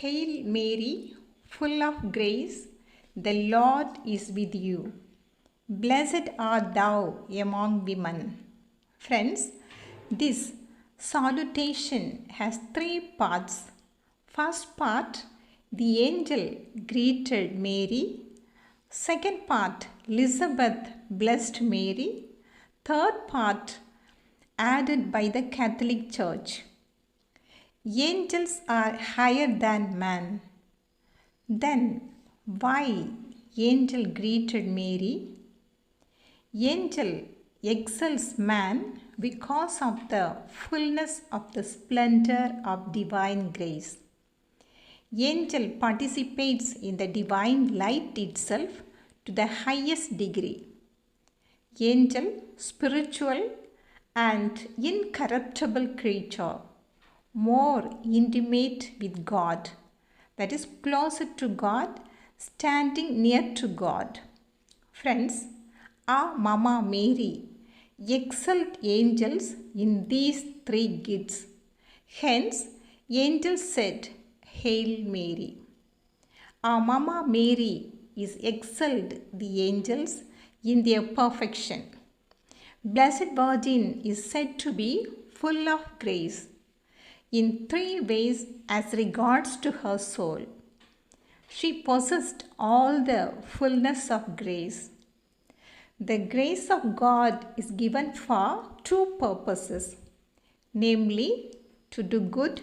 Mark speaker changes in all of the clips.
Speaker 1: Hail Mary, full of grace, the Lord is with you. Blessed art thou among women. Friends, this salutation has three parts. First part, the angel greeted Mary. Second part, Elizabeth blessed Mary. Third part, added by the Catholic Church. Angels are higher than man. Then why angel greeted Mary? Angel excels man because of the fullness of the splendor of divine grace. Angel participates in the divine light itself to the highest degree. Angel, spiritual and incorruptible creature, more intimate with God, that is closer to God, standing near to God. Friends, our Mama Mary excelled angels in these three gifts. Hence, angels said, Hail Mary. Our Mama Mary is excelled the angels in their perfection. Blessed Virgin is said to be full of grace in three ways as regards to her soul. She possessed all the fullness of grace. The grace of God is given for two purposes, namely to do good,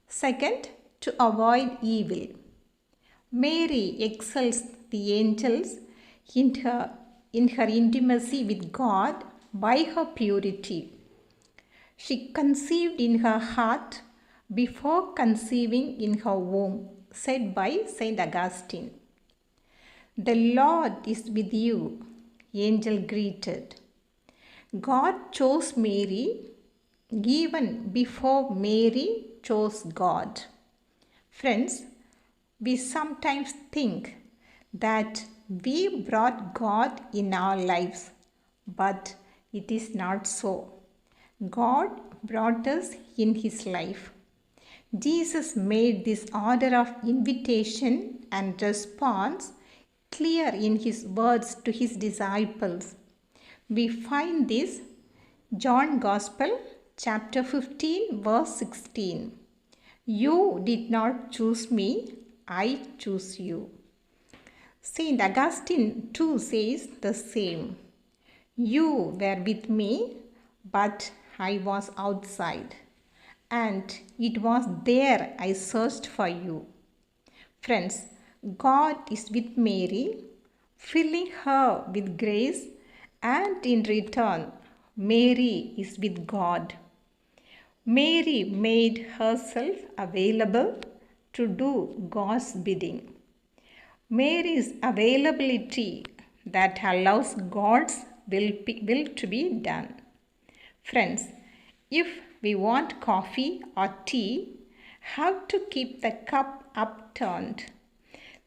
Speaker 1: second, to avoid evil. Mary excels the angels in her intimacy with God by her purity. She conceived in her heart before conceiving in her womb, said by Saint Augustine. The Lord is with you, angel greeted. God chose Mary even before Mary chose God. Friends, we sometimes think that we brought God in our lives, but it is not so. God brought us in His life. Jesus made this order of invitation and response clear in His words to His disciples. We find this John Gospel chapter 15 verse 16. You did not choose me, I choose you. Saint Augustine too says the same. You were with me, but I was outside, and it was there I searched for you. Friends, God is with Mary, filling her with grace, and in return, Mary is with God. Mary made herself available to do God's bidding. Mary's availability that allows God's will to be done. Friends, if we want coffee or tea, have to keep the cup upturned.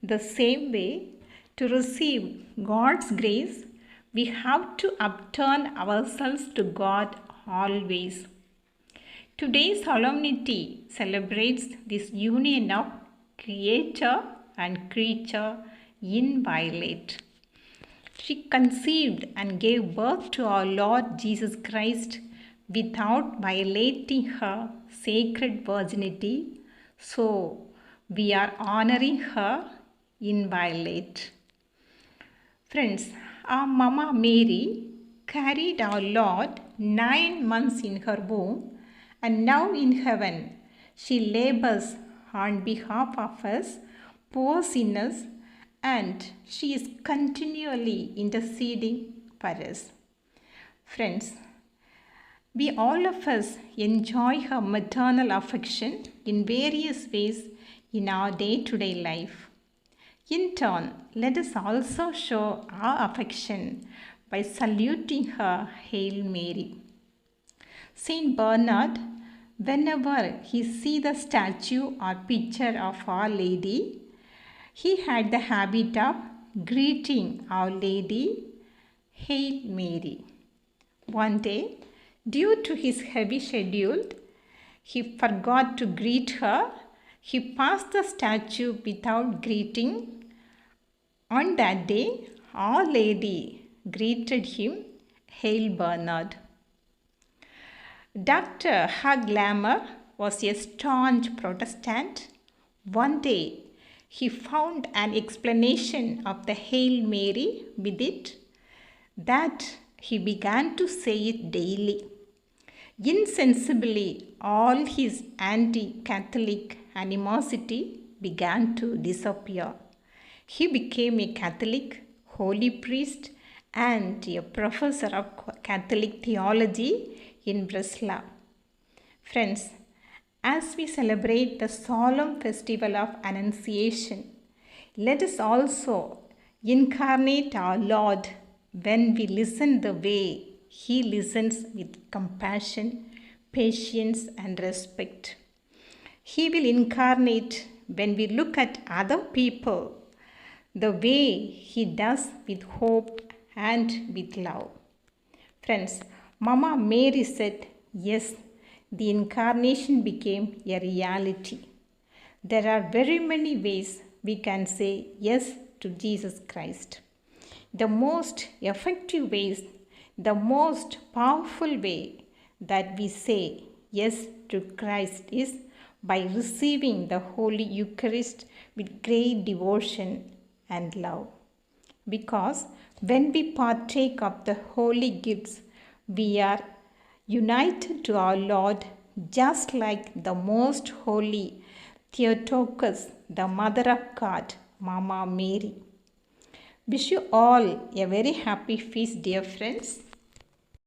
Speaker 1: The same way, to receive God's grace, we have to upturn ourselves to God always. Today's solemnity celebrates this union of Creator and creature inviolate. She conceived and gave birth to our Lord Jesus Christ without violating her sacred virginity, so we are honoring her inviolate. Friends, our Mama Mary carried our Lord 9 months in her womb, and now in heaven she labors on behalf of us poor sinners, and she is continually interceding for us. Friends, we all of us enjoy her maternal affection in various ways in our day-to-day life. In turn, let us also show our affection by saluting her, Hail Mary. Saint Bernard, whenever he sees the statue or picture of Our Lady, he had the habit of greeting Our Lady, Hail Mary. One day, due to his heavy schedule, he forgot to greet her. he passed the statue without greeting. On that day, Our Lady greeted him, Hail Bernard. Dr. Hugh Glamour was a staunch Protestant. One day, he found an explanation of the Hail Mary with it that he began to say it daily. Insensibly, all his anti-Catholic animosity began to disappear. He became a Catholic holy priest and a professor of Catholic theology in Breslau. Friends, as we celebrate the solemn festival of Annunciation, let us also incarnate our Lord when we listen the way He listens with compassion, patience, and respect. He will incarnate when we look at other people the way He does with hope and with love. Friends, Mama Mary said, yes, the incarnation became a reality. There are very many ways we can say yes to Jesus Christ. The most effective ways, the most powerful way that we say yes to Christ is by receiving the Holy Eucharist with great devotion and love. Because when we partake of the holy gifts, we are united to our Lord, just like the most holy Theotokos, the Mother of God, Mama Mary. Wish you all a very happy feast, dear friends.